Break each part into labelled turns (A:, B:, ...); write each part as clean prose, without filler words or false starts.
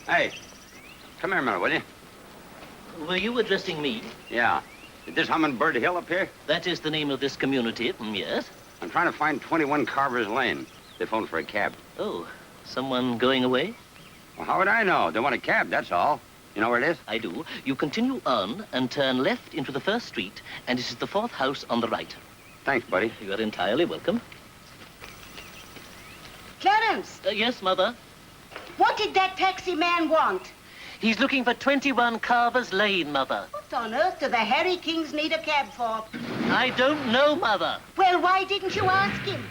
A: Hey, come here a minute, will you?
B: Were you addressing me?
A: Yeah. Is this Hummingbird Hill up here?
B: That is the name of this community, yes.
A: I'm trying to find 21 Carver's Lane. They phoned for a cab.
B: Oh, someone going away?
A: Well, how would I know? They want a cab, that's all. You know where it is?
B: I do. You continue on and turn left into the first street, and it is the fourth house on the right.
A: Thanks, buddy.
B: You are entirely welcome.
C: Clarence!
B: Yes, Mother?
C: What did that taxi man want?
B: He's looking for 21 Carver's Lane, Mother.
C: What on earth do the Harry Kings need a cab for?
B: I don't know, Mother.
C: Well, why didn't you ask him?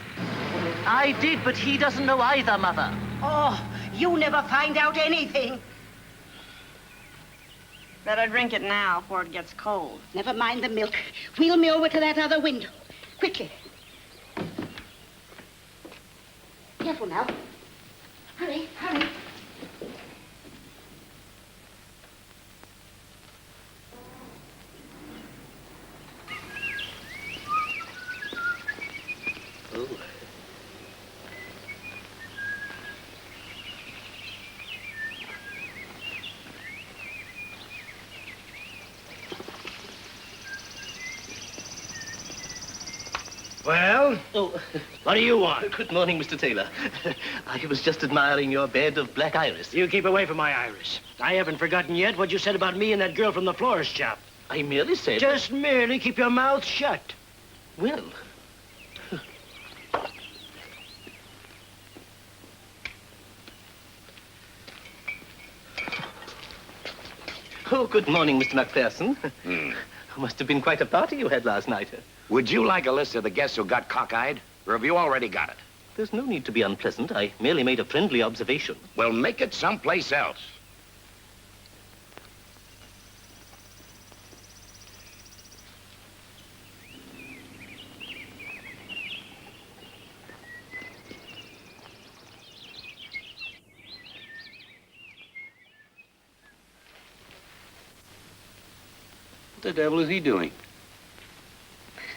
B: I did, but he doesn't know either, Mother.
C: Oh, you never find out anything.
D: Better drink it now before it gets cold.
C: Never mind the milk. Wheel me over to that other window. Quickly. Careful now. Hurry, hurry.
B: Oh.
E: Well?
B: Oh.
E: What do you want?
B: Good morning, Mr. Taylor. I was just admiring your bed of black iris.
E: You keep away from my iris. I haven't forgotten yet what you said about me and that girl from the florist shop.
B: I merely said...
E: Just merely keep your mouth shut.
B: Well... Oh, good morning, Mr. Macpherson. Must have been quite a party you had last night.
F: Would you like a list of the guests who got cockeyed? Or have you already got it?
B: There's no need to be unpleasant. I merely made a friendly observation.
F: Well, make it someplace else.
A: What the devil is he doing?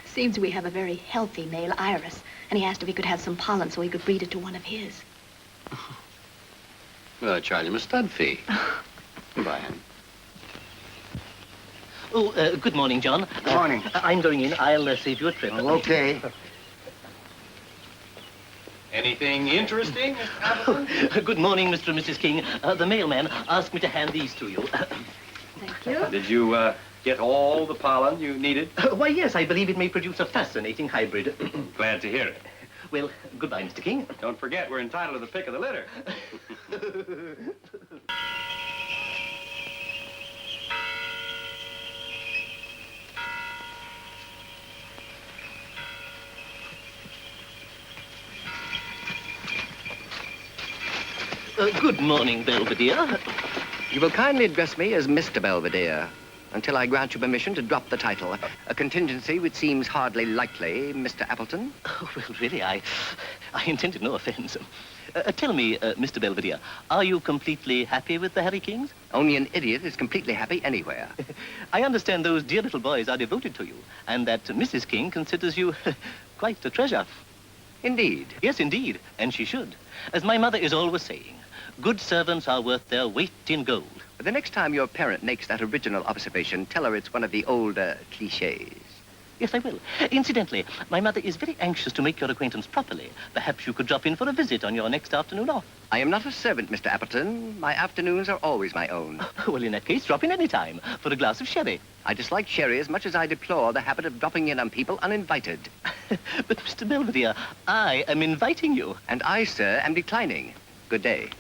G: Seems we have a very healthy male iris, and he asked if he could have some pollen so he could breed it to one of his.
A: Well, I charge him a stud fee. Goodbye, honey.
B: Oh, good morning, John.
H: Good morning.
B: I'm going in. I'll save you a trip.
H: Oh, okay.
I: Anything interesting, Mr. Appleton?
B: Good morning, Mr. and Mrs. King. The mailman asked me to hand these to you.
G: Thank you.
I: Did you get all the pollen you needed?
B: Why, yes, I believe it may produce a fascinating hybrid.
I: Glad to hear it.
B: Well, goodbye, Mr. King.
I: Don't forget, we're entitled to the pick of the litter.
B: Good morning, Belvedere.
J: You will kindly address me as Mr. Belvedere until I grant you permission to drop the title. A contingency which seems hardly likely, Mr. Appleton.
B: Oh, well, really, I intended no offense. Tell me, Mr. Belvedere, are you completely happy with the Harry Kings?
J: Only an idiot is completely happy anywhere.
B: I understand those dear little boys are devoted to you, and that Mrs. King considers you quite a treasure.
J: Indeed.
B: Yes, indeed, and she should. As my mother is always saying, good servants are worth their weight in gold.
J: The next time your parent makes that original observation, tell her it's one of the older cliches.
B: Yes, I will. Incidentally, my mother is very anxious to make your acquaintance properly. Perhaps you could drop in for a visit on your next afternoon off.
J: I am not a servant, Mr. Appleton. My afternoons are always my own.
B: Well, in that case, drop in any time for a glass of sherry.
J: I dislike sherry as much as I deplore the habit of dropping in on people uninvited.
B: But, Mr. Belvedere, I am inviting you.
J: And I, sir, am declining. Good day.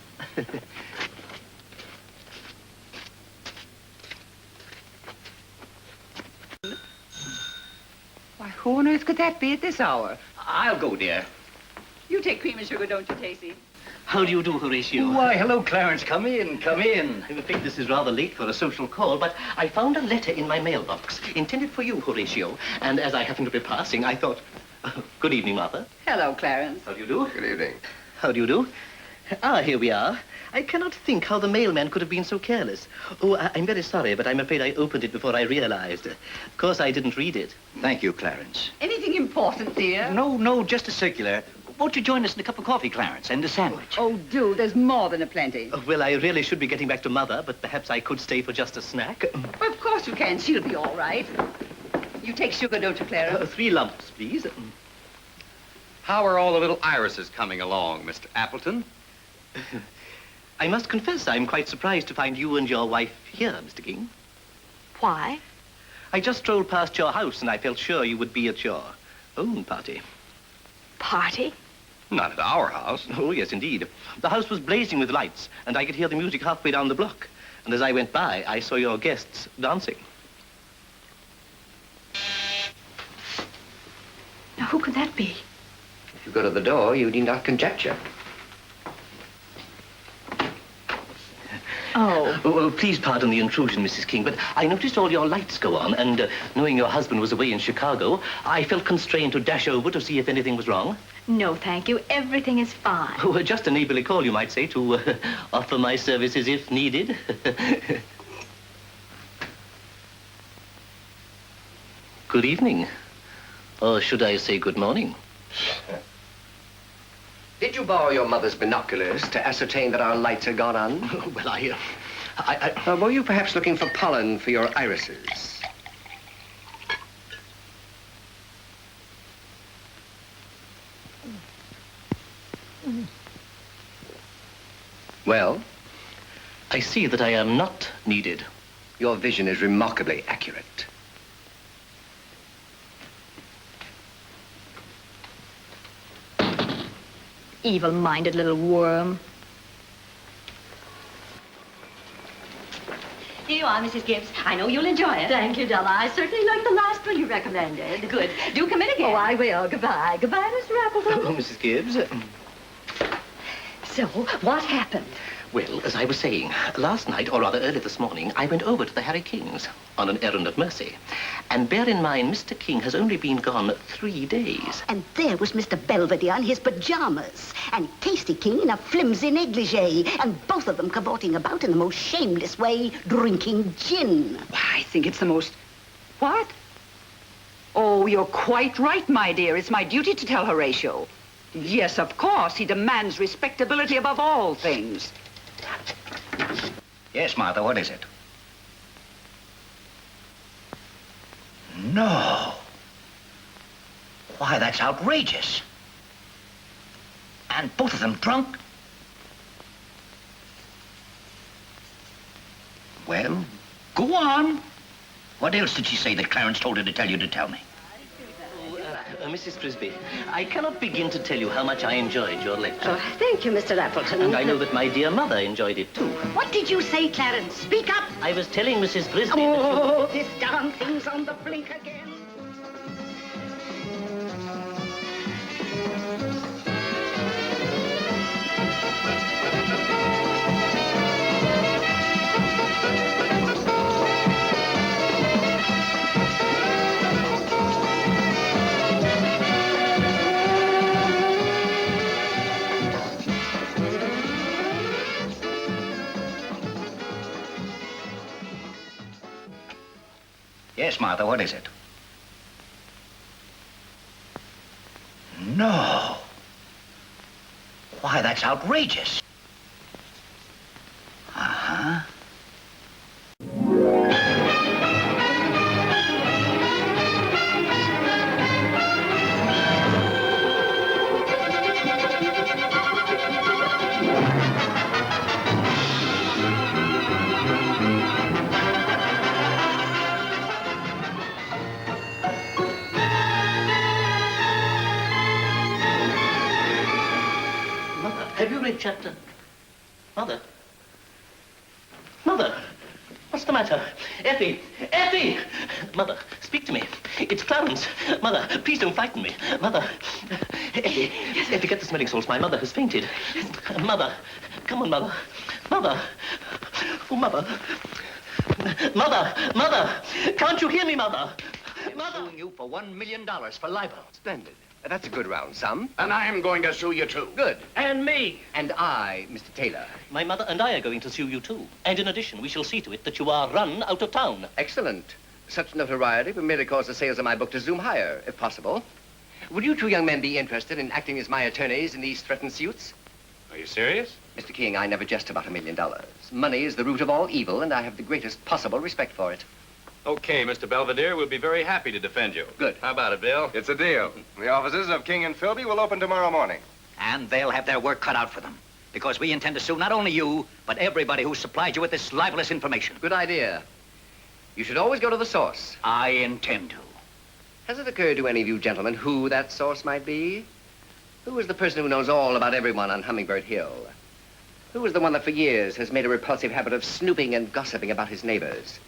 K: Why, who on earth could that be at this hour?
E: I'll go, dear.
D: You take cream and sugar, don't you, Casey?
B: How do you do, Horatio?
E: Why, hello, Clarence. Come in, come in.
B: I'm afraid this is rather late for a social call, but I found a letter in my mailbox intended for you, Horatio. And as I happened to be passing, I thought, good evening, Martha.
D: Hello, Clarence.
B: How do you do?
H: Good evening.
B: How do you do? Ah, here we are. I cannot think how the mailman could have been so careless. Oh, I'm very sorry, but I'm afraid I opened it before I realized. Of course, I didn't read it.
E: Thank you, Clarence.
D: Anything important, dear?
E: No, just a circular.
H: Won't you join us in a cup of coffee, Clarence, and a sandwich?
K: Oh, do. There's more than a plenty.
B: Well, I really should be getting back to Mother, but perhaps I could stay for just a snack.
K: Of course you can. She'll be all right. You take sugar, don't you, Clarence?
B: 3 lumps, please.
A: How are all the little irises coming along, Mr. Appleton?
B: I must confess I'm quite surprised to find you and your wife here, Mr. King.
G: Why?
B: I just strolled past your house and I felt sure you would be at your own party.
G: Party?
A: Not at our house.
B: Oh, yes, indeed. The house was blazing with lights, and I could hear the music halfway down the block. And as I went by, I saw your guests dancing.
G: Now, who could that be?
J: If you go to the door, you need not conjecture.
G: Oh.
B: Oh, please pardon the intrusion, Mrs. King, but I noticed all your lights go on, and knowing your husband was away in Chicago, I felt constrained to dash over to see if anything was wrong.
G: No, thank you. Everything is fine.
B: Oh, just a neighborly call, you might say, to offer my services if needed. Good evening. Or should I say good morning?
J: Did you borrow your mother's binoculars to ascertain that our lights had gone on?
B: Well, I...
J: Were you perhaps looking for pollen for your irises? Well?
B: I see that I am not needed.
J: Your vision is remarkably accurate.
G: Evil-minded little worm.
C: Here you are, Mrs. Gibbs. I know you'll enjoy it.
L: Thank you, Della. I certainly liked the last one you recommended.
C: Good. Do come in again.
L: Oh, I will. Goodbye. Goodbye, Mr. Appleton.
B: Oh, Mrs. Gibbs.
L: So, what happened?
B: Well, as I was saying, last night, or rather early this morning, I went over to the Harry King's on an errand of mercy. And bear in mind, Mr. King has only been gone 3 days.
C: And there was Mr. Belvedere in his pajamas, and Tasty King in a flimsy negligee, and both of them cavorting about in the most shameless way, drinking gin.
K: Why, I think it's the most... What? Oh, you're quite right, my dear. It's my duty to tell Horatio. Yes, of course. He demands respectability above all things.
H: Yes, Martha, what is it? No. Why, that's outrageous. And both of them drunk? Well, go on. What else did she say that Clarence told her to tell you to tell me?
B: Mrs. Frisbee, I cannot begin to tell you how much I enjoyed your lecture.
L: Oh, thank you, Mr. Appleton.
B: And I know that my dear mother enjoyed it, too.
C: What did you say, Clarence? Speak up.
B: I was telling Mrs. Frisbee
C: Oh, this darn thing's on the blink again.
H: Yes, Martha, what is it? No. Why, that's outrageous. Uh-huh.
B: Have you read chapter? Mother? Mother? What's the matter? Effie! Effie! Mother, speak to me. It's Clarence. Mother, please don't frighten me. Mother. Effie, Effie, get the smelling salts. My mother has fainted. Mother. Come on, Mother. Mother. Oh, Mother. Mother! Mother! Can't you hear me, Mother?
H: I'm suing you for $1 million for libel.
J: Splendid. That's a good round sum.
F: And I'm going to sue you, too.
J: Good.
E: And me.
J: And I, Mr. Taylor.
B: My mother and I are going to sue you, too. And in addition, we shall see to it that you are run out of town.
J: Excellent. Such notoriety would merely cause the sales of my book to zoom higher, if possible. Would you two young men be interested in acting as my attorneys in these threatened suits?
I: Are you serious?
J: Mr. King, I never jest about $1 million. Money is the root of all evil, and I have the greatest possible respect for it.
I: Okay, Mr. Belvedere, we'll be very happy to defend you.
J: Good.
I: How about it, Bill?
M: It's a deal. The offices of King and Philby will open tomorrow morning.
H: And they'll have their work cut out for them. Because we intend to sue not only you, but everybody who supplied you with this libelous information.
J: Good idea. You should always go to the source.
H: I intend to.
J: Has it occurred to any of you gentlemen who that source might be? Who is the person who knows all about everyone on Hummingbird Hill? Who is the one that for years has made a repulsive habit of snooping and gossiping about his neighbors?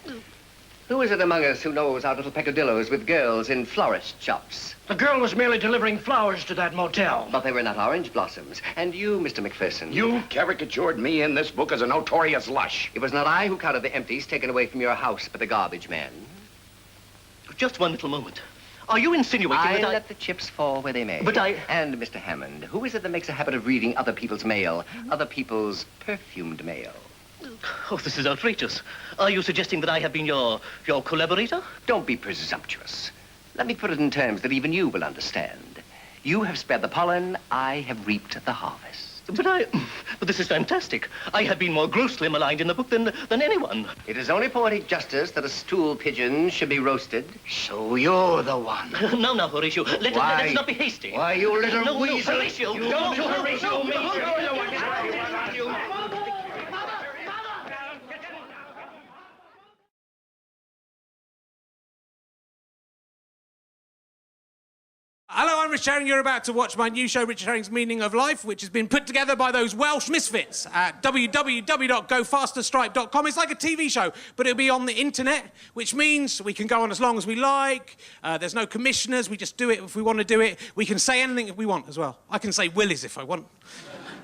J: Who is it among us who knows our little peccadillos with girls in florist shops?
E: The girl was merely delivering flowers to that motel.
J: But they were not orange blossoms. And you, Mr. McPherson.
F: You caricatured me in this book as a notorious lush.
J: It was not I who counted the empties taken away from your house, but the garbage man.
B: Just one little moment. Are you insinuating that
J: let the chips fall where they may.
B: But I...
J: And, Mr. Hammond, who is it that makes a habit of reading other people's mail? Other people's perfumed mail?
B: Oh, this is outrageous. Are you suggesting that I have been your collaborator?
J: Don't be presumptuous. Let me put it in terms that even you will understand. You have spread the pollen, I have reaped the harvest.
B: But this is fantastic. I have been more grossly maligned in the book than anyone.
J: It is only poetic justice that a stool pigeon should be roasted.
H: So you're the one.
B: No, Horatio. Let's not be hasty.
J: Why, you little weasel.
B: No, Horatio.
J: Don't,
B: Horatio.
N: Hello, I'm Rich Herring. You're about to watch my new show, Richard Herring's Meaning of Life, which has been put together by those Welsh misfits at www.gofasterstripe.com. It's like a TV show, but it'll be on the internet, which means we can go on as long as we like. There's no commissioners. We just do it if we want to do it. We can say anything if we want as well. I can say Willis if I want.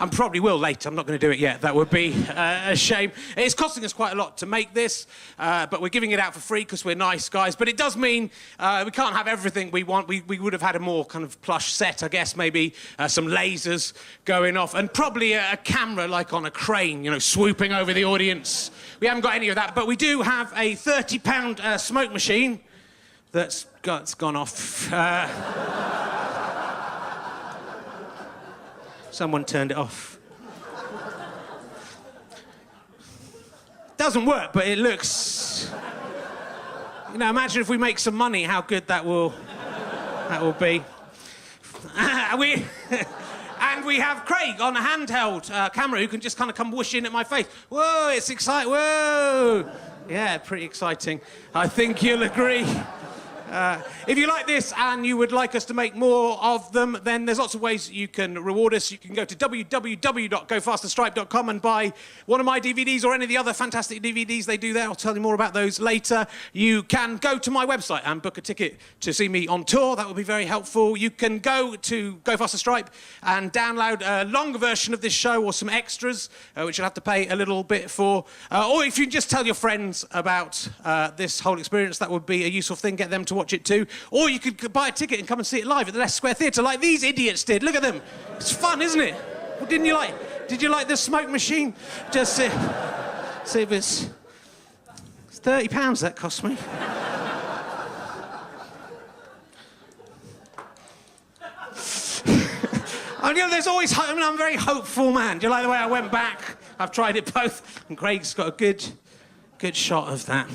N: I probably will later. I'm not going to do it yet. That would be a shame. It's costing us quite a lot to make this, but we're giving it out for free because we're nice guys. But it does mean we can't have everything we want. We would have had a more kind of plush set, I guess, maybe some lasers going off, and probably a camera like on a crane, you know, swooping over the audience. We haven't got any of that, but we do have a £30 smoke machine that's gone off. Someone turned it off. Doesn't work, but it looks... You know, imagine if we make some money, how good that will be. And we have Craig on a handheld camera who can just kind of come whoosh in at my face. Whoa, it's exciting. Whoa. Yeah, pretty exciting. I think you'll agree. If you like this and you would like us to make more of them, then there's lots of ways you can reward us. You can go to www.gofasterstripe.com and buy one of my DVDs or any of the other fantastic DVDs they do there. I'll tell you more about those later. You can go to my website and book a ticket to see me on tour. That would be very helpful. You can go to Go Faster Stripe and download a longer version of this show or some extras, which you'll have to pay a little bit for. Or if you just tell your friends about this whole experience, that would be a useful thing. Get them to watch it too. Or you could buy a ticket and come and see it live at the Leicester Square Theatre like these idiots did. Look at them. It's fun, isn't it? Well, did you like the smoke machine? Just see if it's £30 that cost me. You know, there's always hope. I mean, I'm a very hopeful man. Do you like the way I went back? I've tried it both, and Craig's got a good shot of that.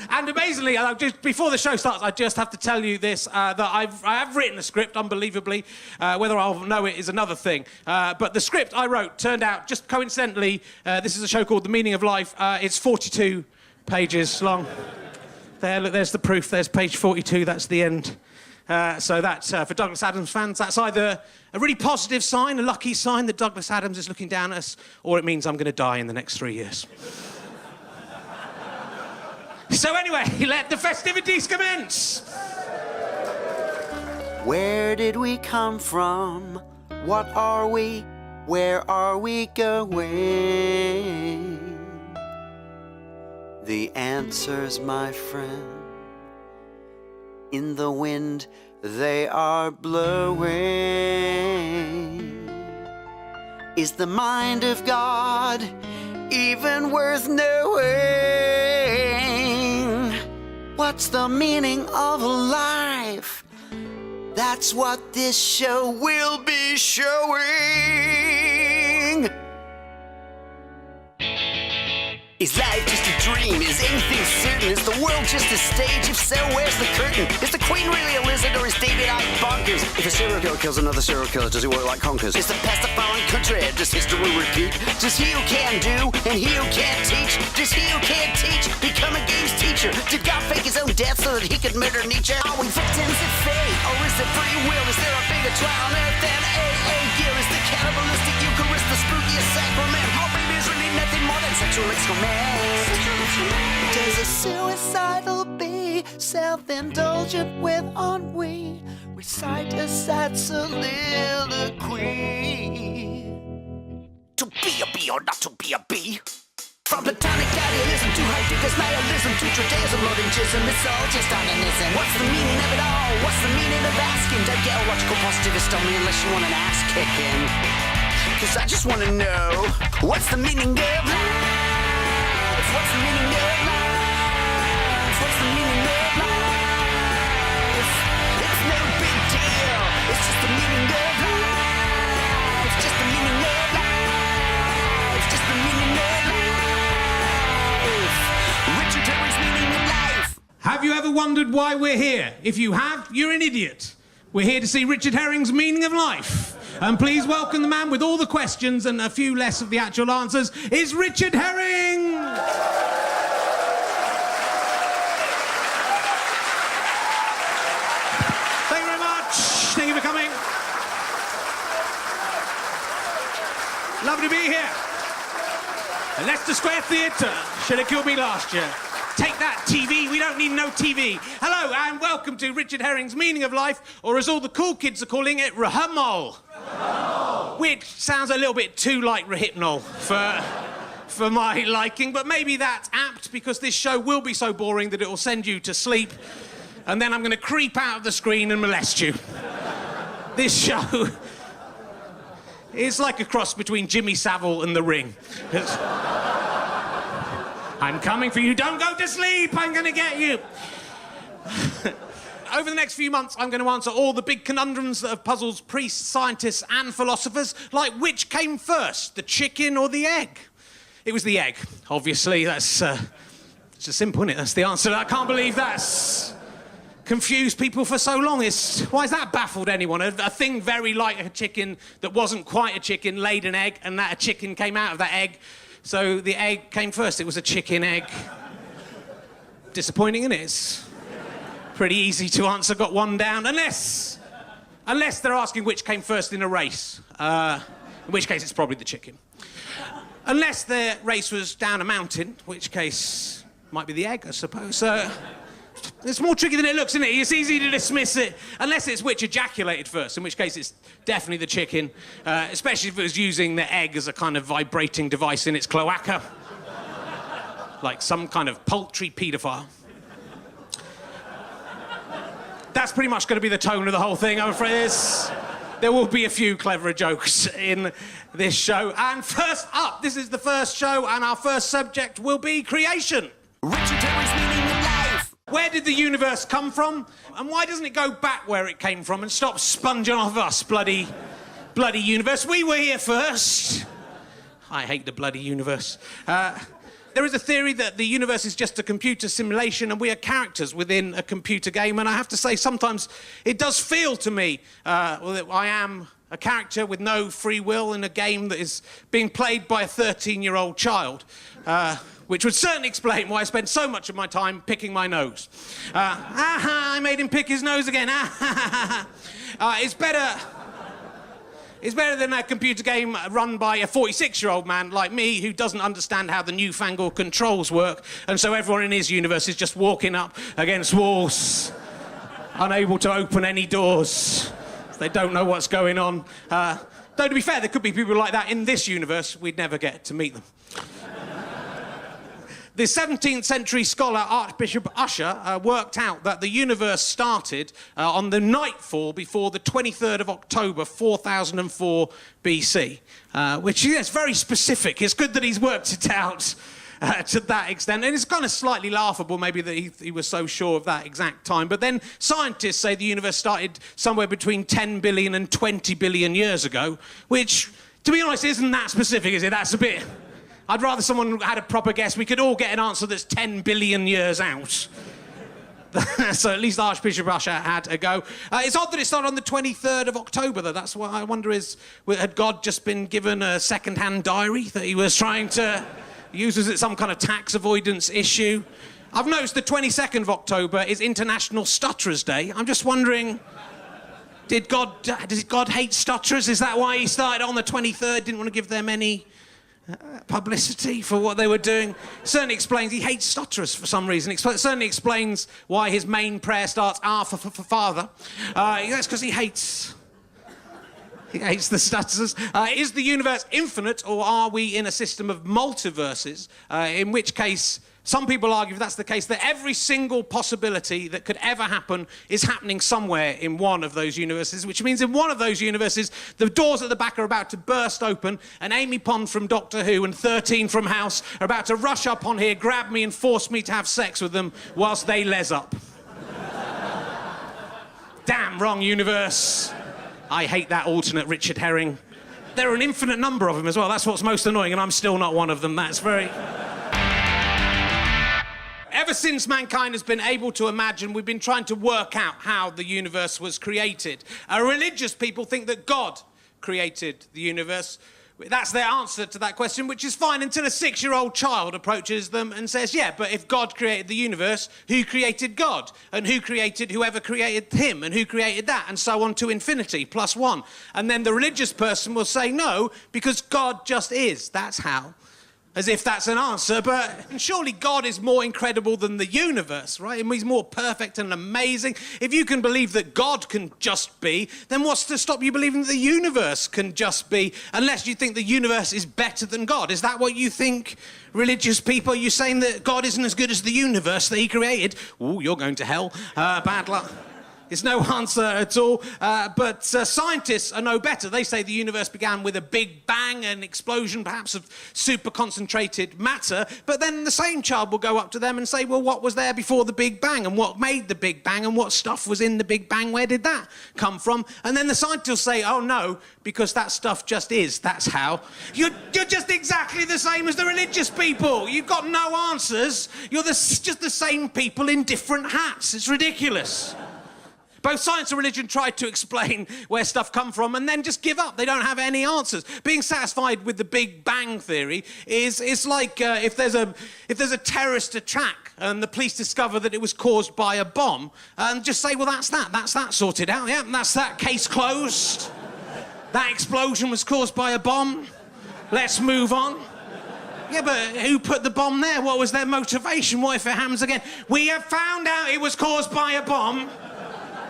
N: And amazingly, just before the show starts, I just have to tell you this, that I have written a script, unbelievably. Whether I'll know it is another thing. But the script I wrote turned out, just coincidentally, this is a show called The Meaning of Life. It's 42 pages long. There, look, there's the proof. There's page 42. That's the end. So that's, for Douglas Adams fans, that's either a really positive sign, a lucky sign that Douglas Adams is looking down at us, or it means I'm going to die in the next 3 years. So anyway, let the festivities commence.
O: Where did we come from? What are we? Where are we going? The answers, my friend, in the wind they are blowing. Is the mind of God even worth knowing? What's the meaning of life? That's what this show will be showing. Is life just a dream? Is anything certain? Is the world just a stage? If so, where's the curtain? Is the Queen really a lizard or is David Icke bonkers? If a serial killer kills another serial killer, does he work like conkers? Is the past a foreign country? Does history repeat? Does he who can do and he who can't teach? Does he who can't teach become a games teacher? Did God fake his own death so that he could murder Nietzsche? Are we victims of fate or is it free will? Is there a bigger trial on earth than AA gear? Is the cannibalistic Eucharist the spookiest sacrament? Or maybe it's really nothing more than sexual excrement? Does a suicidal bee, self-indulgent with ennui, recite a sad soliloquy? To be a bee or not to be a bee? From platonic idealism to Heidegger's nihilism to Judaism, Lordinism, it's all just onanism. What's the meaning of it all? What's the meaning of asking? Don't get a logical positivist on me unless you want an ass kicking. Cause I just wanna know, what's the meaning of life? What's the meaning of life? What's the meaning of life? It's no big deal. It's just the meaning of life. Just the meaning of life. Just the meaning of life. Richard Herrings' meaning of life.
N: Have you ever wondered why we're here? If you have, you're an idiot. We're here to see Richard Herrings' meaning of life. And please welcome the man with all the questions and a few less of the actual answers, is Richard Herring! Thank you very much. Thank you for coming. Lovely to be here. Leicester Square Theatre. Should have killed me last year. Take that, TV. We don't need no TV. Hello, and welcome to Richard Herring's Meaning of Life, or as all the cool kids are calling it, Rahamol. Which sounds a little bit too like Rohypnol for my liking, but maybe that's apt because this show will be so boring that it will send you to sleep, and then I'm going to creep out of the screen and molest you. This show is like a cross between Jimmy Savile and The Ring. I'm coming for you. Don't go to sleep. I'm going to get you. Over the next few months, I'm going to answer all the big conundrums that have puzzled priests, scientists, and philosophers, like which came first, the chicken or the egg? It was the egg, obviously. That's it's just simple, isn't it? That's the answer. I can't believe that's confused people for so long. Why has that baffled anyone? A thing very like a chicken that wasn't quite a chicken laid an egg, and that a chicken came out of that egg. So the egg came first. It was a chicken egg. Disappointing, isn't it? It's pretty easy to answer. Got one down. Unless they're asking which came first in a race. In which case, it's probably the chicken. Unless the race was down a mountain, in which case, might be the egg, I suppose. It's more tricky than it looks, isn't it? It's easy to dismiss it. Unless it's which ejaculated first, in which case it's definitely the chicken. Especially if it was using the egg as a kind of vibrating device in its cloaca. Like some kind of poultry paedophile. That's pretty much going to be the tone of the whole thing, I'm afraid. There will be a few cleverer jokes in this show. And first up, this is the first show, and our first subject will be creation.
O: Richard Herrings' meaning of life.
N: Where did the universe come from? And why doesn't it go back where it came from and stop sponging off us, bloody universe? We were here first. I hate the bloody universe. There is a theory that the universe is just a computer simulation and we are characters within a computer game, and I have to say sometimes it does feel to me that I am a character with no free will in a game that is being played by a 13-year-old child, which would certainly explain why I spend so much of my time picking my nose. I made him pick his nose again. It's better than a computer game run by a 46-year-old man like me who doesn't understand how the newfangled controls work, and so everyone in his universe is just walking up against walls, unable to open any doors. They don't know what's going on. Though, to be fair, there could be people like that in this universe. We'd never get to meet them. The 17th century scholar Archbishop Usher worked out that the universe started on the nightfall before the 23rd of October, 4004 BC, which is very specific. It's good that he's worked it out to that extent. And it's kind of slightly laughable, maybe, that he was so sure of that exact time. But then scientists say the universe started somewhere between 10 billion and 20 billion years ago, which, to be honest, isn't that specific, is it? That's a bit... I'd rather someone had a proper guess. We could all get an answer that's 10 billion years out. So at least Archbishop Usher had a go. It's odd that it started on the 23rd of October, though. That's what I wonder is, had God just been given a second-hand diary that he was trying to use? Is it some kind of tax avoidance issue? I've noticed the 22nd of October is International Stutterers Day. I'm just wondering, does God hate stutterers? Is that why he started on the 23rd? Didn't want to give them any publicity for what they were doing? Certainly explains he hates stutterers for some reason. Certainly explains why his main prayer starts for Father. That's because he hates the stutterers. Is the universe infinite, or are we in a system of multiverses? In which case, some people argue, if that's the case, that every single possibility that could ever happen is happening somewhere in one of those universes, which means in one of those universes, the doors at the back are about to burst open, and Amy Pond from Doctor Who and 13 from House are about to rush up on here, grab me and force me to have sex with them whilst they les up. Damn, wrong universe. I hate that alternate Richard Herring. There are an infinite number of them as well. That's what's most annoying, and I'm still not one of them. That's very... Ever since mankind has been able to imagine, we've been trying to work out how the universe was created. Religious people think that God created the universe. That's their answer to that question, which is fine until a 6-year-old child approaches them and says, yeah, but if God created the universe, who created God? And who created whoever created him? And who created that? And so on to infinity, plus one. And then the religious person will say no, because God just is. That's how. As if that's an answer, but surely God is more incredible than the universe, right? And he's more perfect and amazing. If you can believe that God can just be, then what's to stop you believing that the universe can just be, unless you think the universe is better than God? Is that what you think, religious people? Are you saying that God isn't as good as the universe that he created? Ooh, you're going to hell. Bad luck. It's no answer at all, but scientists are no better. They say the universe began with a big bang, an explosion perhaps of super-concentrated matter, but then the same child will go up to them and say, well, what was there before the Big Bang, and what made the Big Bang, and what stuff was in the Big Bang? Where did that come from? And then the scientists will say, oh, no, because that stuff just is. That's how. You're just exactly the same as the religious people. You've got no answers. You're just the same people in different hats. It's ridiculous. Both science and religion tried to explain where stuff come from and then just give up. They don't have any answers. Being satisfied with the Big Bang theory is like if there's a terrorist attack and the police discover that it was caused by a bomb, and just say, well, that's that sorted out. Yeah, that's that case closed. That explosion was caused by a bomb. Let's move on. Yeah, but who put the bomb there? What was their motivation? What if it happens again? We have found out it was caused by a bomb.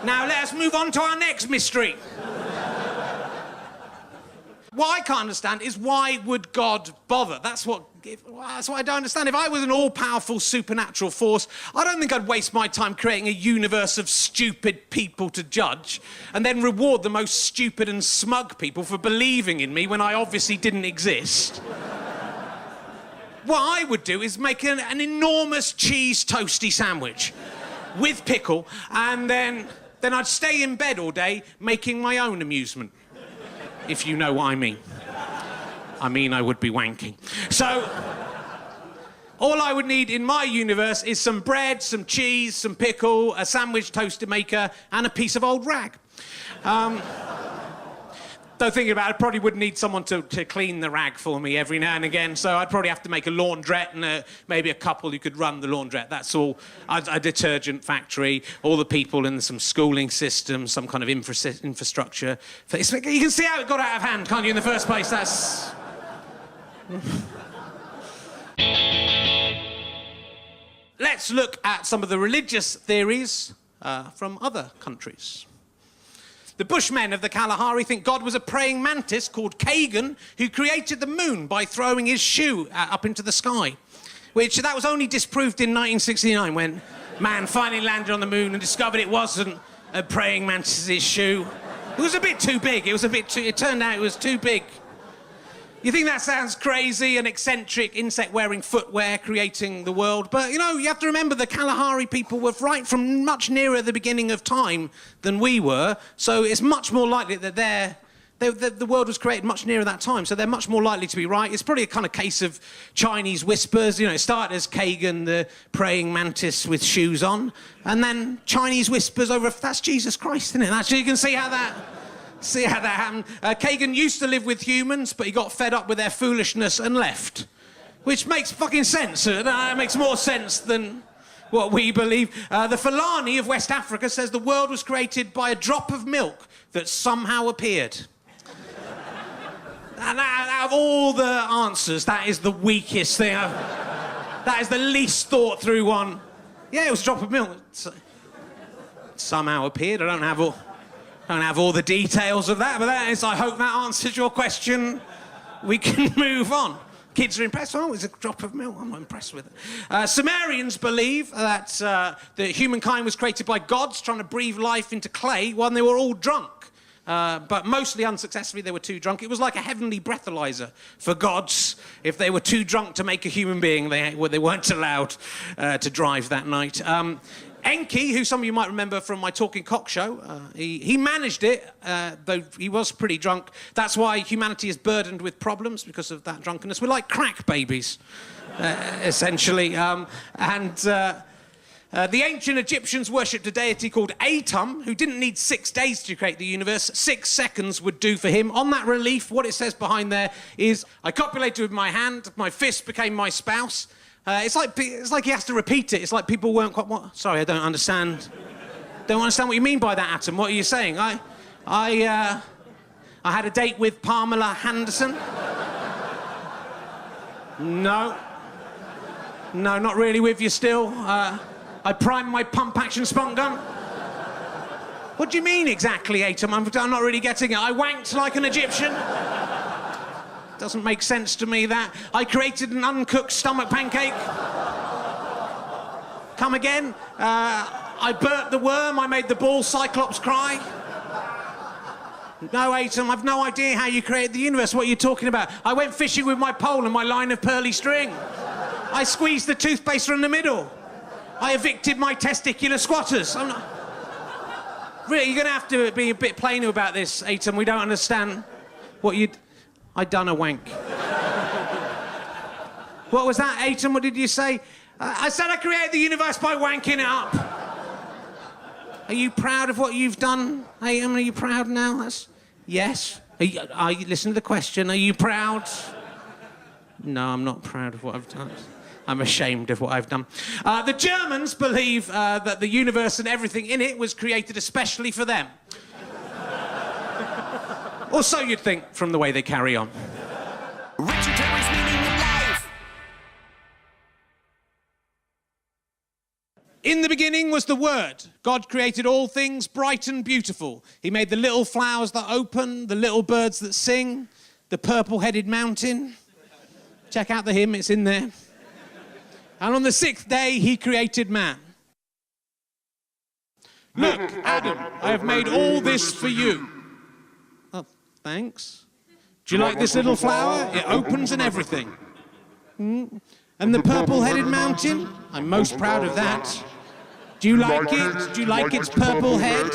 N: Now let us move on to our next mystery. What I can't understand is, why would God bother? That's what I don't understand. If I was an all-powerful supernatural force, I don't think I'd waste my time creating a universe of stupid people to judge and then reward the most stupid and smug people for believing in me when I obviously didn't exist. What I would do is make an enormous cheese toasty sandwich with pickle, and then I'd stay in bed all day making my own amusement, if you know what I mean. I mean, I would be wanking. So, all I would need in my universe is some bread, some cheese, some pickle, a sandwich toaster maker, and a piece of old rag. Though thinking about it, I probably would need someone to clean the rag for me every now and again, so I'd probably have to make a laundrette and maybe a couple who could run the laundrette. That's all. A detergent factory, all the people in some schooling system, some kind of infrastructure. You can see how it got out of hand, can't you, in the first place? That's... Let's look at some of the religious theories from other countries. The Bushmen of the Kalahari think God was a praying mantis called Kagan who created the moon by throwing his shoe up into the sky, that was only disproved in 1969 when man finally landed on the moon and discovered it wasn't a praying mantis's shoe. It was a bit too big. It turned out it was too big You think that sounds crazy, an eccentric insect-wearing footwear creating the world, but, you know, you have to remember the Kalahari people were right from much nearer the beginning of time than we were, so it's much more likely that the world was created much nearer that time, so they're much more likely to be right. It's probably a kind of case of Chinese whispers. You know, it started as Kagan, the praying mantis with shoes on, and then Chinese whispers over... That's Jesus Christ, isn't it? Actually, you can see how that happened. Kagan used to live with humans, but he got fed up with their foolishness and left. Which makes fucking sense. It makes more sense than what we believe. The Fulani of West Africa says the world was created by a drop of milk that somehow appeared. And out of all the answers, that is the weakest thing. That is the least thought through one. Yeah, it was a drop of milk. Somehow appeared. I don't have all the details of that, but that is, I hope that answers your question. We can move on. Kids are impressed. Oh, it's a drop of milk. I'm not impressed with it. Sumerians believe that humankind was created by gods trying to breathe life into clay when they were all drunk. But mostly unsuccessfully, they were too drunk. It was like a heavenly breathalyzer for gods. If they were too drunk to make a human being, they weren't allowed to drive that night. Enki, who some of you might remember from my Talking Cock show, he managed it, though he was pretty drunk. That's why humanity is burdened with problems, because of that drunkenness. We're like crack babies, essentially. The ancient Egyptians worshipped a deity called Atum, who didn't need 6 days to create the universe. 6 seconds would do for him. On that relief, what it says behind there is, I copulated with my hand, my fist became my spouse. It's like he has to repeat it. It's like people weren't quite... What? Sorry, I don't understand. Don't understand what you mean by that, Atom. What are you saying? I had a date with Pamela Henderson. No, not really with you still. I primed my pump-action spunk gun. What do you mean exactly, Atom? I'm not really getting it. I wanked like an Egyptian. Doesn't make sense to me, that. I created an uncooked stomach pancake. Come again? I burped the worm. I made the ball cyclops cry. No, Atom, I've no idea how you created the universe. What are you talking about? I went fishing with my pole and my line of pearly string. I squeezed the toothpaste from the middle. I evicted my testicular squatters. I'm not... Really, you're going to have to be a bit plainer about this, Atom. We don't understand what you... I done a wank. What was that, Atom? What did you say? I said I created the universe by wanking it up. Are you proud of what you've done, Atom? Are you proud now? Yes. Listen to the question. Are you proud? No, I'm not proud of what I've done. I'm ashamed of what I've done. The Germans believe that the universe and everything in it was created especially for them. Or so you'd think from the way they carry on.
O: Richard Terry's meaning in life.
N: In the beginning was the Word. God created all things bright and beautiful. He made the little flowers that open, the little birds that sing, the purple-headed mountain. Check out the hymn, it's in there. And on the 6th day, he created man. Look, Adam, I have made all this for you. Oh, thanks. Do you like this little flower? It opens and everything. And the purple-headed mountain? I'm most proud of that. Do you like it? Do you like its purple head?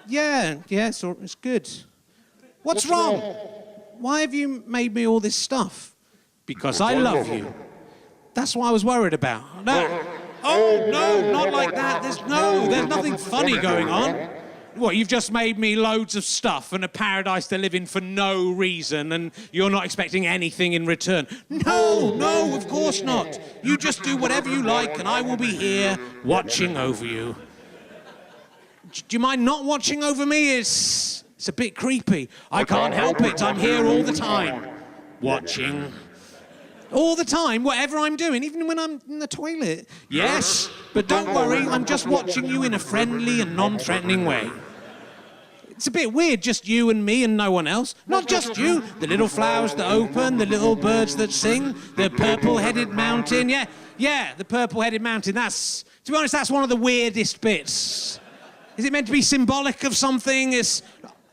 N: Yeah, it's good. What's wrong? Why have you made me all this stuff? Because I love you. That's what I was worried about. No. Oh, no, not like that. There's nothing funny going on. What, you've just made me loads of stuff and a paradise to live in for no reason, and you're not expecting anything in return? No, of course not. You just do whatever you like, and I will be here watching over you. Do you mind not watching over me? It's a bit creepy. I can't help it. I'm here all the time. Watching. All the time, whatever I'm doing, even when I'm in the toilet. Yes, but don't worry, I'm just watching you in a friendly and non-threatening way. It's a bit weird, just you and me and no one else. Not just you. The little flowers that open, the little birds that sing, the purple-headed mountain. Yeah, the purple-headed mountain. To be honest, that's one of the weirdest bits. Is it meant to be symbolic of something?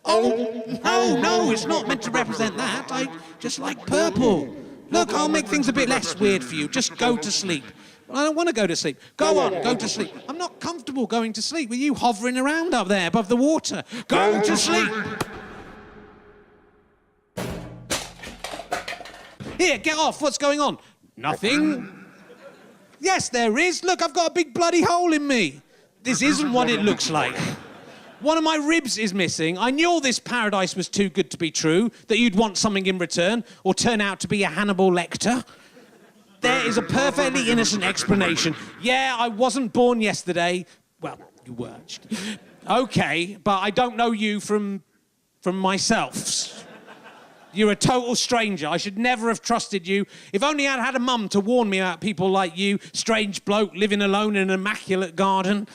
N: Oh, no, it's not meant to represent that. I just like purple. Look, I'll make things a bit less weird for you. Just go to sleep. I don't want to go to sleep. Go on, go to sleep. I'm not comfortable going to sleep with you hovering around up there above the water. Go to sleep. Here, get off. What's going on? Nothing. Yes, there is. Look, I've got a big bloody hole in me. This isn't what it looks like. One of my ribs is missing. I knew all this paradise was too good to be true, that you'd want something in return, or turn out to be a Hannibal Lecter. There is a perfectly innocent explanation. Yeah, I wasn't born yesterday. Well, you were. Okay, but I don't know you from myself. You're a total stranger. I should never have trusted you. If only I'd had a mum to warn me about people like you, strange bloke living alone in an immaculate garden.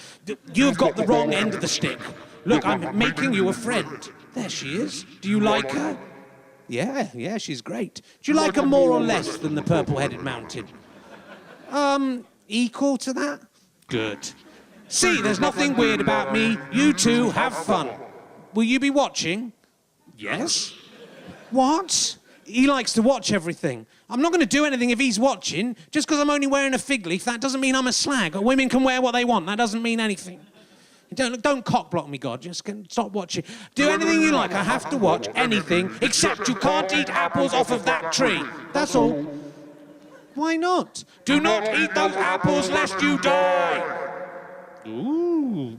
N: You've got the wrong end of the stick. Look, I'm making you a friend. There she is. Do you like her? Yeah, she's great. Do you like her more or less than the purple-headed mountain? Equal to that? Good. See, there's nothing weird about me. You two have fun. Will you be watching? Yes. What? He likes to watch everything. I'm not going to do anything if he's watching. Just because I'm only wearing a fig leaf, that doesn't mean I'm a slag. Women can wear what they want. That doesn't mean anything. Don't cock-block me, God. Just stop watching. Do anything you like. I have to watch anything, except you can't eat apples off of that tree. That's all. Why not? Do not eat those apples lest you die. Ooh.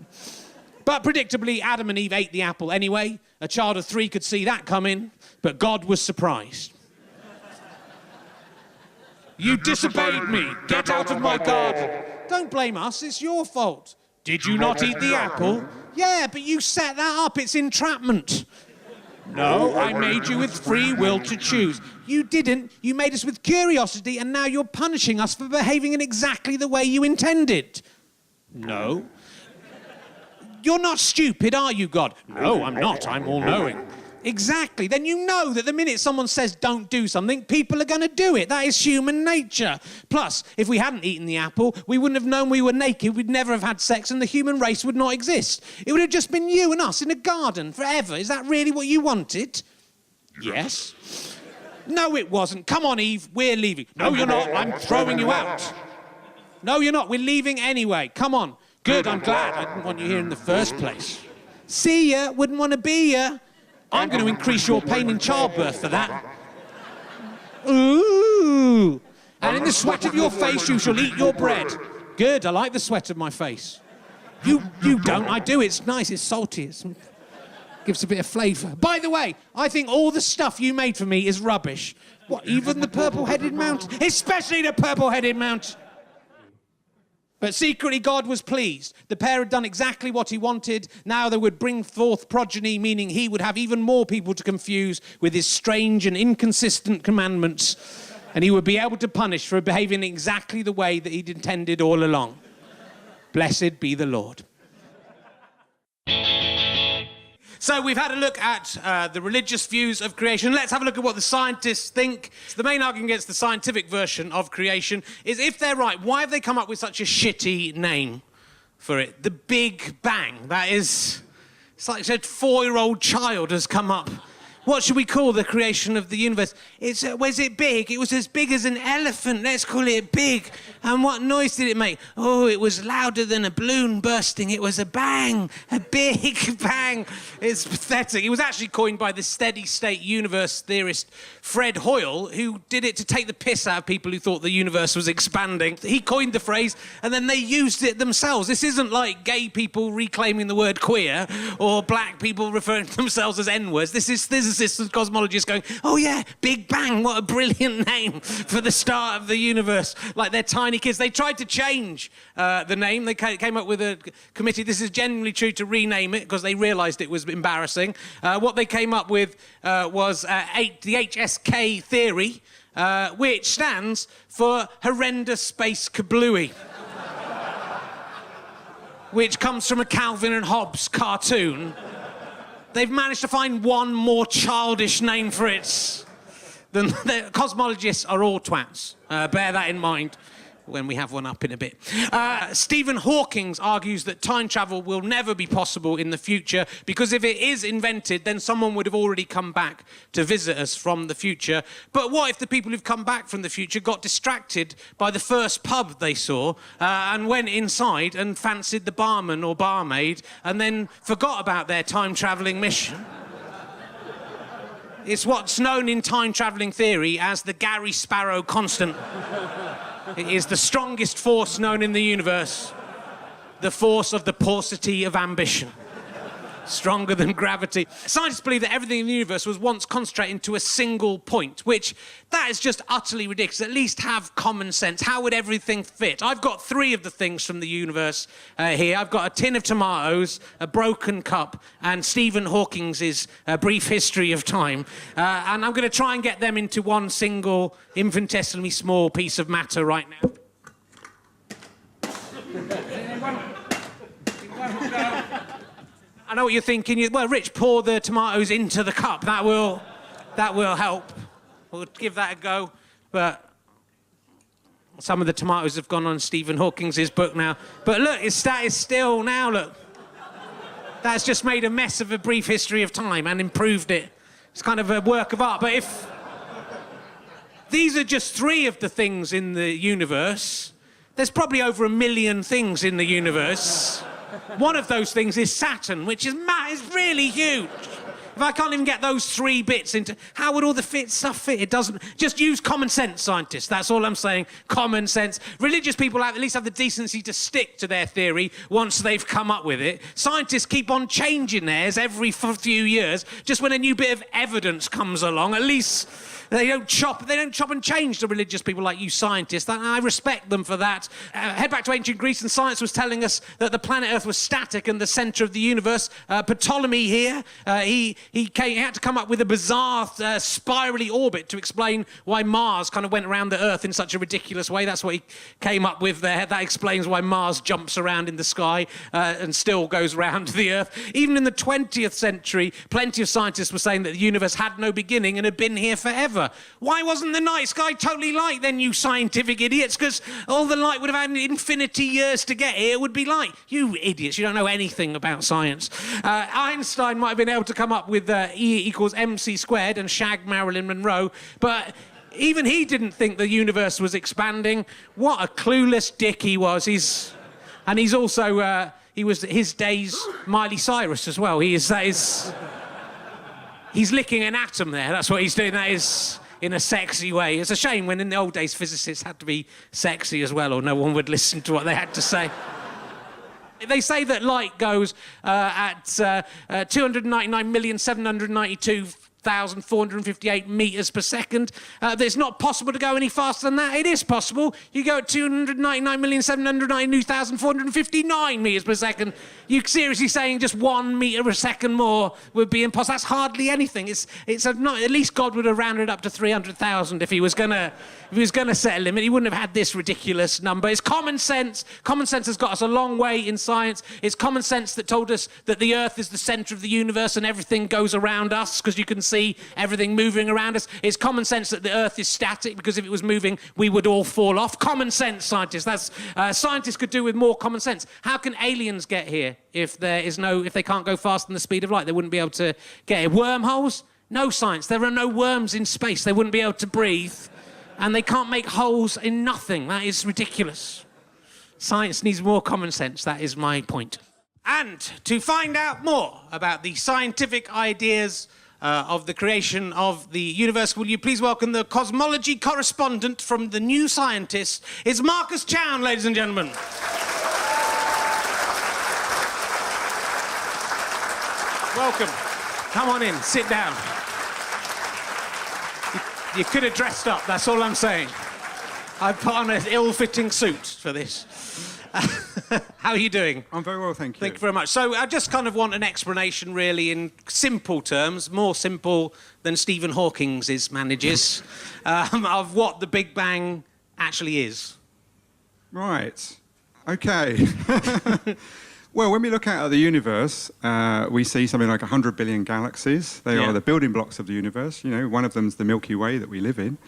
N: But predictably, Adam and Eve ate the apple anyway. A child of 3 could see that coming, but God was surprised. You disobeyed me. Get out of my garden. Don't blame us. It's your fault. Did you not eat the apple? Yeah, but you set that up. It's entrapment. No, I made you with free will to choose. You didn't. You made us with curiosity, and now you're punishing us for behaving in exactly the way you intended. No. You're not stupid, are you, God? No, I'm not. I'm all-knowing. Exactly. Then you know that the minute someone says don't do something, people are going to do it. That is human nature. Plus, if we hadn't eaten the apple, we wouldn't have known we were naked, we'd never have had sex, and the human race would not exist. It would have just been you and us in a garden forever. Is that really what you wanted? Yes. No, it wasn't. Come on, Eve, we're leaving. No, you're not. I'm throwing you out. No, you're not. We're leaving anyway. Come on. Good, I'm glad. I didn't want you here in the first place. See ya. Wouldn't want to be ya. I'm going to increase your pain in childbirth for that. Ooh. And in the sweat of your face, you shall eat your bread. Good, I like the sweat of my face. You don't, I do. It's nice, it's salty. It gives a bit of flavour. By the way, I think all the stuff you made for me is rubbish. What, even the purple-headed mountain? Especially the purple-headed mountain. But secretly, God was pleased. The pair had done exactly what he wanted. Now they would bring forth progeny, meaning he would have even more people to confuse with his strange and inconsistent commandments. And he would be able to punish for behaving exactly the way that he'd intended all along. Blessed be the Lord. So we've had a look at the religious views of creation. Let's have a look at what the scientists think. So the main argument against the scientific version of creation is, if they're right, why have they come up with such a shitty name for it? The Big Bang. That is... It's like a 4-year-old child has come up. What should we call the creation of the universe? Was it big? It was as big as an elephant. Let's call it big. And what noise did it make? Oh, it was louder than a balloon bursting. It was a bang, a big bang. It's pathetic. It was actually coined by the steady-state universe theorist Fred Hoyle, who did it to take the piss out of people who thought the universe was expanding. He coined the phrase, and then they used it themselves. This isn't like gay people reclaiming the word queer or black people referring to themselves as N-words. This is physicists and cosmologists going, oh yeah, Big Bang, what a brilliant name for the start of the universe. Like they're tiny kids. They tried to change the name. They came up with a committee. This is genuinely true, to rename it because they realised it was embarrassing. What they came up with was the HSK theory, which stands for horrendous space kablooey, which comes from a Calvin and Hobbes cartoon. They've managed to find one more childish name for it than the cosmologists are all twats. Bear that in mind. when we have one up in a bit. Stephen Hawking argues that time travel will never be possible in the future because if it is invented, then someone would have already come back to visit us from the future. But what if the people who've come back from the future got distracted by the first pub they saw and went inside and fancied the barman or barmaid and then forgot about their time-travelling mission? It's what's known in time-travelling theory as the Gary Sparrow constant. It is the strongest force known in the universe. The force of the paucity of ambition. Stronger than gravity. Scientists believe that everything in the universe was once concentrated into a single point, which that is just utterly ridiculous. At least have common sense. How would everything fit? I've got 3 of the things from the universe here. I've got a tin of tomatoes, a broken cup, and Stephen Hawking's Brief History of Time. And I'm going to try and get them into one single infinitesimally small piece of matter right now. I know what you're thinking. Well, Rich, pour the tomatoes into the cup. That will help. We'll give that a go. But some of the tomatoes have gone on Stephen Hawking's book now. But look, that is still now, look. That's just made a mess of A Brief History of Time and improved it. It's kind of a work of art. But if these are just 3 of the things in the universe, there's probably over 1 million things in the universe. One of those things is Saturn, which is really huge. If I can't even get those 3 bits into... How would all the stuff fit? It doesn't... Just use common sense, scientists. That's all I'm saying. Common sense. Religious people at least have the decency to stick to their theory once they've come up with it. Scientists keep on changing theirs every few years. Just when a new bit of evidence comes along, at least... They don't chop and change to religious people like you scientists. I respect them for that. Head back to ancient Greece, and science was telling us that the planet Earth was static and the centre of the universe. Ptolemy here, he had to come up with a bizarre spirally orbit to explain why Mars kind of went around the Earth in such a ridiculous way. That's what he came up with there. That explains why Mars jumps around in the sky and still goes round the Earth. Even in the 20th century, plenty of scientists were saying that the universe had no beginning and had been here forever. Why wasn't the night sky totally light then, you scientific idiots? Because all the light would have had infinity years to get here, would be light. You idiots, you don't know anything about science. Einstein might have been able to come up with E equals MC squared and shag Marilyn Monroe, but even he didn't think the universe was expanding. What a clueless dick he was. He's also, he was his day's Miley Cyrus as well. He's licking an atom there. That's what he's doing. That is in a sexy way. It's a shame when in the old days physicists had to be sexy as well, or no one would listen to what they had to say. They say that light goes at 299,792,458 metres per second. It's not possible to go any faster than that. It is possible. You go at 299,792,459 metres per second. You're seriously saying just 1 metre a second more would be impossible? That's hardly anything. At least God would have rounded up to 300,000 if he was gonna set a limit. He wouldn't have had this ridiculous number. It's common sense. Common sense has got us a long way in science. It's common sense that told us that the Earth is the centre of the universe and everything goes around us because you can see everything moving around us. It's common sense that the Earth is static because if it was moving, we would all fall off. Common sense, scientists. Scientists could do with more common sense. How can aliens get here if they can't go faster than the speed of light? They wouldn't be able to get here. Wormholes? No science. There are no worms in space. They wouldn't be able to breathe. And they can't make holes in nothing. That is ridiculous. Science needs more common sense. That is my point. And to find out more about the scientific ideas of the creation of the universe, will you please welcome the cosmology correspondent from The New Scientist? It's Marcus Chown, ladies and gentlemen. Welcome. Come on in, sit down. You could have dressed up, that's all I'm saying. I've put on an ill-fitting suit for this. How are you doing?
P: I'm very well, thank you.
N: Thank you very much. So I just kind of want an explanation, really, in simple terms, more simple than Stephen Hawking's manages, of what the Big Bang actually is.
P: Right. Okay. Well, when we look out at the universe, we see something like 100 billion galaxies. They are the building blocks of the universe. You know, one of them's the Milky Way that we live in.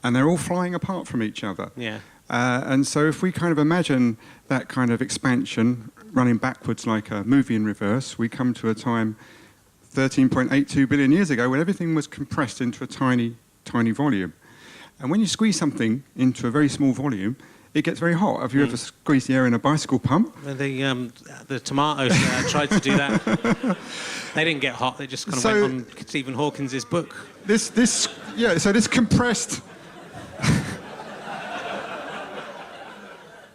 P: And they're all flying apart from each other.
N: Yeah.
P: And so if we kind of imagine that kind of expansion running backwards like a movie in reverse, we come to a time 13.82 billion years ago when everything was compressed into a tiny, tiny volume. And when you squeeze something into a very small volume, it gets very hot. Have you ever squeezed the air in a bicycle pump?
N: Well, the tomatoes tried to do that. They didn't get hot. They just kind of went on Stephen Hawkins's book.
P: So this compressed...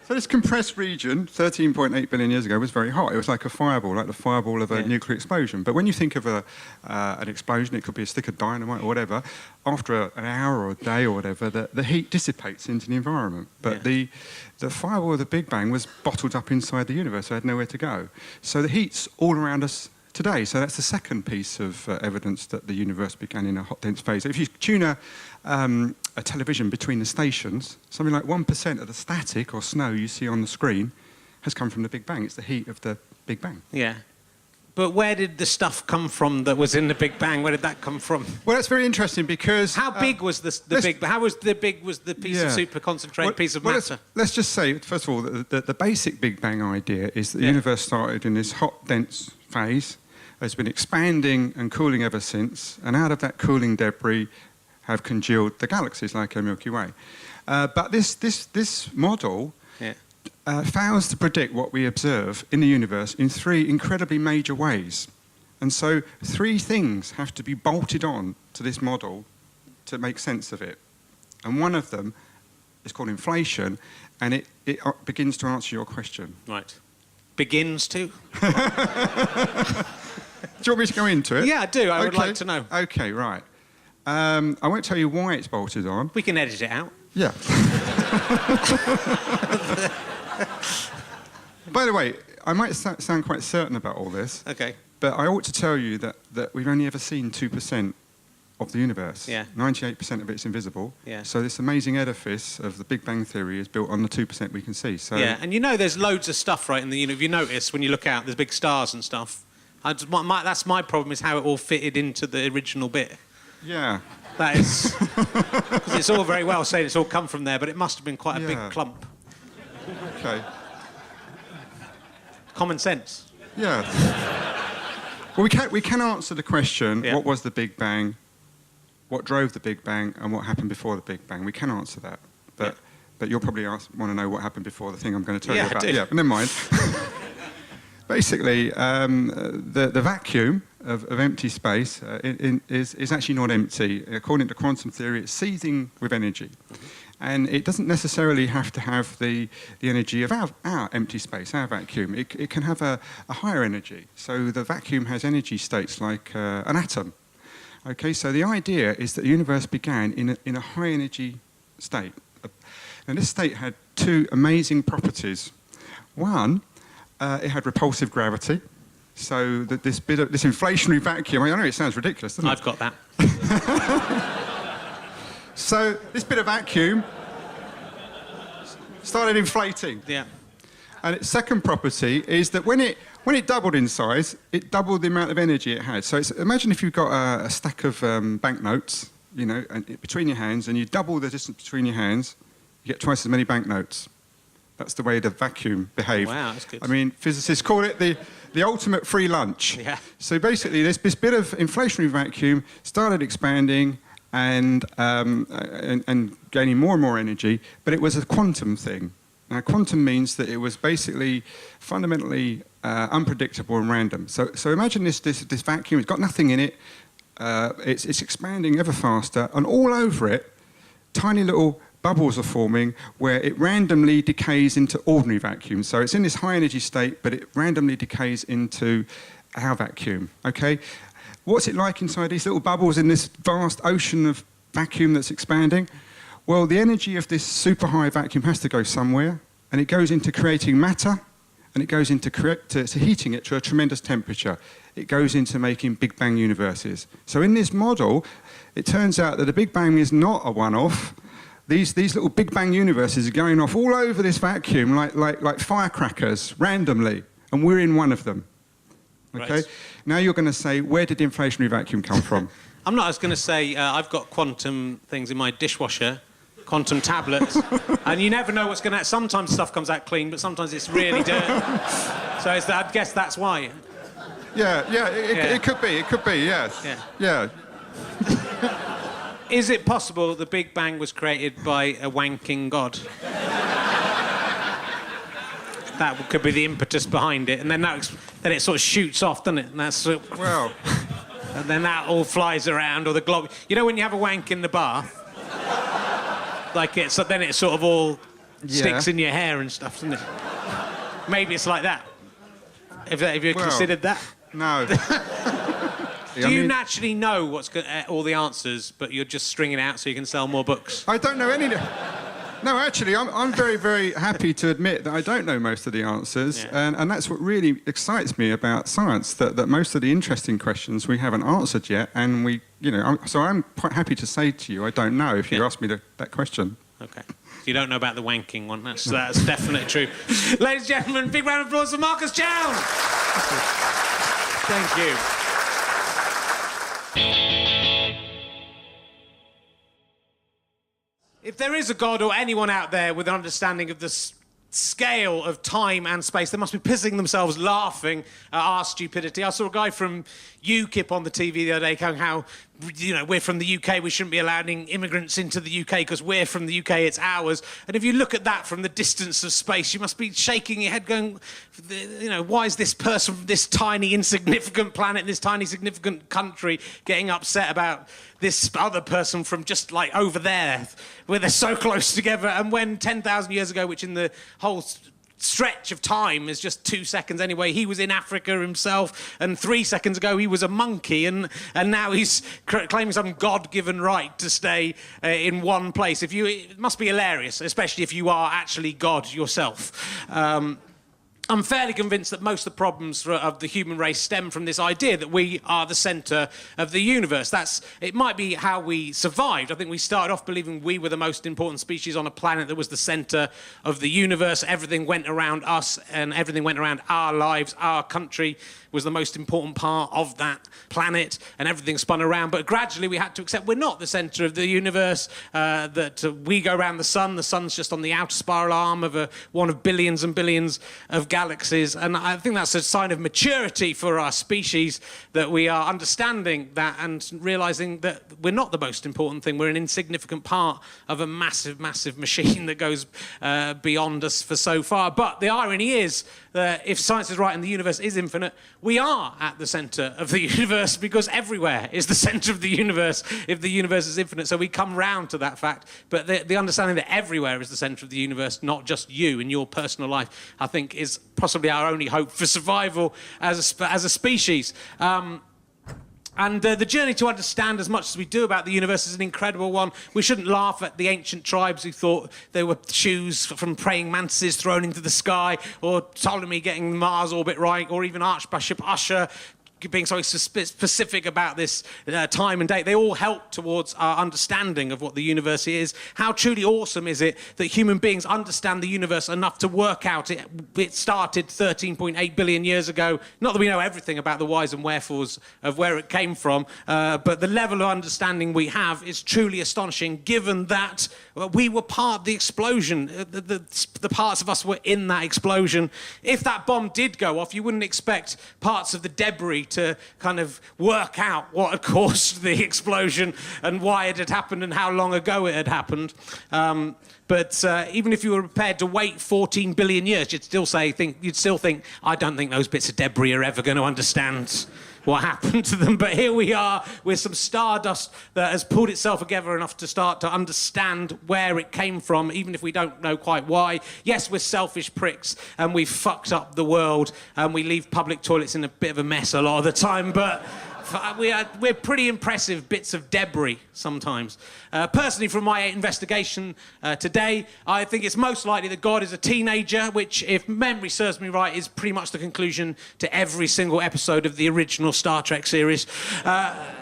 P: So this compressed region, 13.8 billion years ago, was very hot. It was like a fireball, like the fireball of a nuclear explosion. But when you think of an explosion, it could be a stick of dynamite or whatever, after an hour or a day or whatever, the heat dissipates into the environment. But the fireball of the Big Bang was bottled up inside the universe, so it had nowhere to go. So the heat's all around us today. So that's the second piece of evidence that the universe began in a hot, dense phase. If you tune a television between the stations, something like 1% of the static or snow you see on the screen has come from the Big Bang. It's the heat of the Big Bang.
N: Yeah. But where did the stuff come from that was in the Big Bang? Where did that come from?
P: Well, that's very interesting because...
N: How big was the Big Bang? How was the piece of super concentrated piece of matter?
P: Let's just say, first of all, the basic Big Bang idea is that the universe started in this hot, dense phase, has been expanding and cooling ever since, and out of that cooling debris have congealed the galaxies like our Milky Way. But this model fails to predict what we observe in the universe in three incredibly major ways. And so three things have to be bolted on to this model to make sense of it. And one of them is called inflation, and it begins to answer your question.
N: Right. Begins to?
P: Do you want me to go into it?
N: Yeah, I do. I would like to know.
P: Okay, right. I won't tell you why it's bolted on.
N: We can edit it out.
P: Yeah. By the way, I might sound quite certain about all this.
N: Okay.
P: But I ought to tell you that we've only ever seen 2% of the universe.
N: Yeah.
P: 98% of it's invisible.
N: Yeah.
P: So this amazing edifice of the Big Bang Theory is built on the 2% we can see. So
N: yeah, and you know there's loads of stuff right in the universe. If you notice, when you look out, there's big stars and stuff. That's my problem, is how it all fitted into the original bit.
P: Yeah.
N: That is... Because it's all very well saying it's all come from there, but it must have been quite a big clump.
P: Okay.
N: Common sense.
P: Yeah. Well, we can answer the question, what was the Big Bang, what drove the Big Bang, and what happened before the Big Bang. We can answer that. But you'll probably want to know what happened before the thing I'm going to tell you about. Yeah, but never mind. Basically, the vacuum of empty space is actually not empty. According to quantum theory, it's seething with energy. And it doesn't necessarily have to have the energy of our empty space, our vacuum. It can have a higher energy. So the vacuum has energy states like an atom. Okay, so the idea is that the universe began in a high energy state. And this state had two amazing properties. One, it had repulsive gravity. So that this inflationary vacuum, I know it sounds ridiculous, doesn't it?
N: I've got that.
P: So this bit of vacuum started inflating.
N: Yeah.
P: And its second property is that when it doubled in size, it doubled the amount of energy it had. So imagine if you've got a stack of banknotes, you know, between your hands, and you double the distance between your hands, you get twice as many banknotes. That's the way the vacuum behaved.
N: Wow, that's good.
P: I mean, physicists call it the ultimate free lunch.
N: Yeah.
P: So basically, this bit of inflationary vacuum started expanding and gaining more and more energy, but it was a quantum thing. Now, quantum means that it was basically fundamentally unpredictable and random. So imagine this vacuum. It's got nothing in it. It's expanding ever faster, and all over it, tiny little bubbles are forming where it randomly decays into ordinary vacuum. So it's in this high energy state, but it randomly decays into our vacuum. Okay. What's it like inside these little bubbles in this vast ocean of vacuum that's expanding? Well, the energy of this super high vacuum has to go somewhere, and it goes into creating matter, and it goes into heating it to a tremendous temperature. It goes into making Big Bang universes. So in this model, it turns out that the Big Bang is not a one-off. These little Big Bang universes are going off all over this vacuum like firecrackers, randomly, and we're in one of them. Okay?
N: Right.
P: Now you're going to say, where did the inflationary vacuum come from?
N: I'm not. I was going to say, I've got quantum things in my dishwasher quantum tablets, and you never know what's going to... Sometimes stuff comes out clean, but sometimes it's really dirty. So I guess that's why.
P: It could be, yes. Yeah.
N: Is it possible the Big Bang was created by a wanking god? That could be the impetus behind it, and then then it sort of shoots off, doesn't it? And that's
P: well,
N: and then that all flies around, or the glob. You know when you have a wank in the bath, then it sort of all sticks in your hair and stuff, doesn't it? Maybe it's like that. Have you considered that?
P: No.
N: Do you naturally know what's all the answers, but you're just stringing out so you can sell more books?
P: I don't know any... No, actually, I'm very, very happy to admit that I don't know most of the answers, and that's what really excites me about science, that most of the interesting questions we haven't answered yet, and so I'm quite happy to say to you, I don't know, if you ask me that question.
N: OK. You don't know about the wanking one. That's definitely true. Ladies and gentlemen, big round of applause for Marcus Chown. Thank you. If there is a God or anyone out there with an understanding of the scale of time and space, they must be pissing themselves laughing at our stupidity. I saw a guy from UKIP on the TV the other day going how, we're from the UK, we shouldn't be allowing immigrants into the UK because we're from the UK, it's ours. And if you look at that from the distance of space, you must be shaking your head going, why is this person from this tiny, insignificant planet, this tiny, significant country getting upset about this other person from just, over there, where they're so close together? And when 10,000 years ago, which in the whole stretch of time is just 2 seconds anyway, he was in Africa himself, and 3 seconds ago he was a monkey, and now he's claiming some God-given right to stay in one place. It must be hilarious, especially if you are actually God yourself. I'm fairly convinced that most of the problems of the human race stem from this idea that we are the centre of the universe. It might be how we survived. I think we started off believing we were the most important species on a planet that was the centre of the universe. Everything went around us and everything went around our lives. Our country was the most important part of that planet, and everything spun around. But gradually we had to accept we're not the centre of the universe, that we go around the sun. The sun's just on the outer spiral arm of one of billions and billions of galaxies. And I think that's a sign of maturity for our species, that we are understanding that and realising that we're not the most important thing. We're an insignificant part of a massive, massive machine that goes beyond us for so far. But the irony is that if science is right and the universe is infinite, we are at the centre of the universe, because everywhere is the centre of the universe if the universe is infinite. So we come round to that fact. But the understanding that everywhere is the centre of the universe, not just you in your personal life, I think is possibly our only hope for survival as a species. And the journey to understand as much as we do about the universe is an incredible one. We shouldn't laugh at the ancient tribes who thought they were shoes from praying mantises thrown into the sky, or Ptolemy getting the Mars orbit right, or even Archbishop Usher being so specific about this time and date. They all help towards our understanding of what the universe is. How truly awesome is it that human beings understand the universe enough to work out it started 13.8 billion years ago. Not that we know everything about the whys and wherefores of where it came from, but the level of understanding we have is truly astonishing, given that we were part of the explosion. The parts of us were in that explosion. If that bomb did go off, you wouldn't expect parts of the debris to kind of work out what had caused the explosion and why it had happened and how long ago it had happened. But even if you were prepared to wait 14 billion years, you'd still think, I don't think those bits of debris are ever going to understand what happened to them. But here we are with some stardust that has pulled itself together enough to start to understand where it came from, even if we don't know quite why. Yes, we're selfish pricks and we've fucked up the world and we leave public toilets in a bit of a mess a lot of the time, but we're pretty impressive bits of debris sometimes. Personally, from my investigation today, I think it's most likely that God is a teenager, which, if memory serves me right, is pretty much the conclusion to every single episode of the original Star Trek series.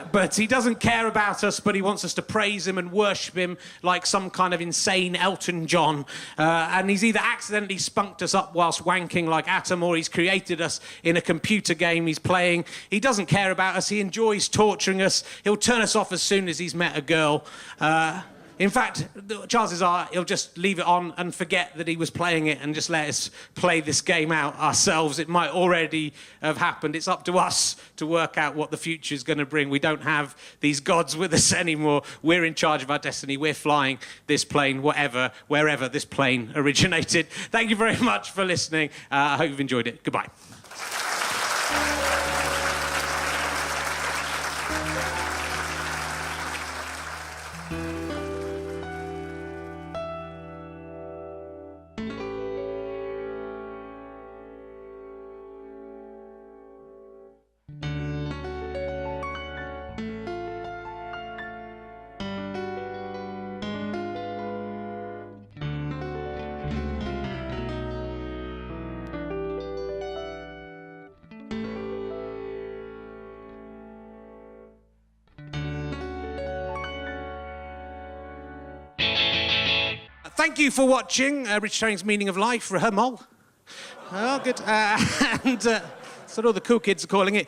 N: But he doesn't care about us, but he wants us to praise him and worship him like some kind of insane Elton John. And he's either accidentally spunked us up whilst wanking like Atom, or he's created us in a computer game he's playing. He doesn't care about us. He enjoys torturing us. He'll turn us off as soon as he's met a girl. In fact, the chances are he'll just leave it on and forget that he was playing it and just let us play this game out ourselves. It might already have happened. It's up to us to work out what the future is going to bring. We don't have these gods with us anymore. We're in charge of our destiny. We're flying this plane, wherever this plane originated. Thank you very much for listening. I hope you've enjoyed it. Goodbye. Thank you for watching Richard Herring's Meaning of Life, Rahmol. Oh, good. That's what all the cool kids are calling it.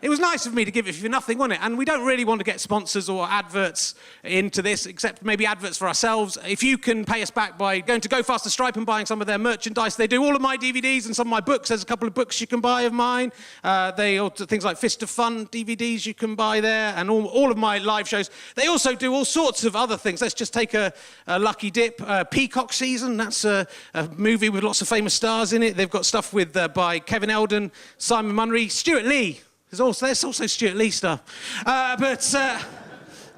N: It was nice of me to give it for nothing, wasn't it? And we don't really want to get sponsors or adverts into this, except maybe adverts for ourselves. If you can pay us back by going to Go Faster Stripe and buying some of their merchandise, they do all of my DVDs and some of my books. There's a couple of books you can buy of mine. They also, things like Fist of Fun DVDs you can buy there, and all of my live shows. They also do all sorts of other things. Let's just take a lucky dip. Peacock Season, that's a movie with lots of famous stars in it. They've got stuff with by Kevin Eldon, Simon Munnery, Stuart Lee. There's also Stuart Lee stuff. But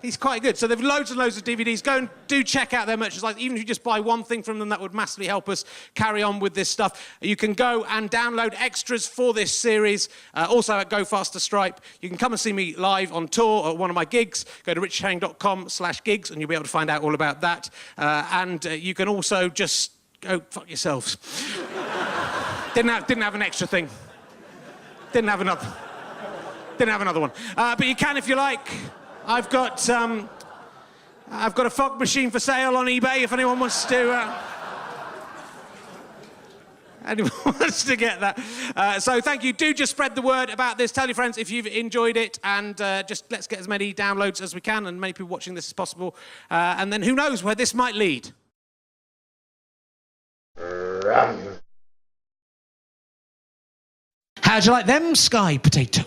N: he's quite good. So they've loads and loads of DVDs. Go and do check out their merchandise. Even if you just buy one thing from them, that would massively help us carry on with this stuff. You can go and download extras for this series. Also at Go Faster Stripe. You can come and see me live on tour at one of my gigs. Go to richardherring.com/gigs and you'll be able to find out all about that. And you can also just go fuck yourselves. Didn't have an extra thing. Didn't have another one. But you can if you like. I've got a fog machine for sale on eBay if anyone wants to get that. So thank you. Do just spread the word about this. Tell your friends if you've enjoyed it, and just let's get as many downloads as we can and many people watching this as possible. And then who knows where this might lead. How'd you like them sky potatoes?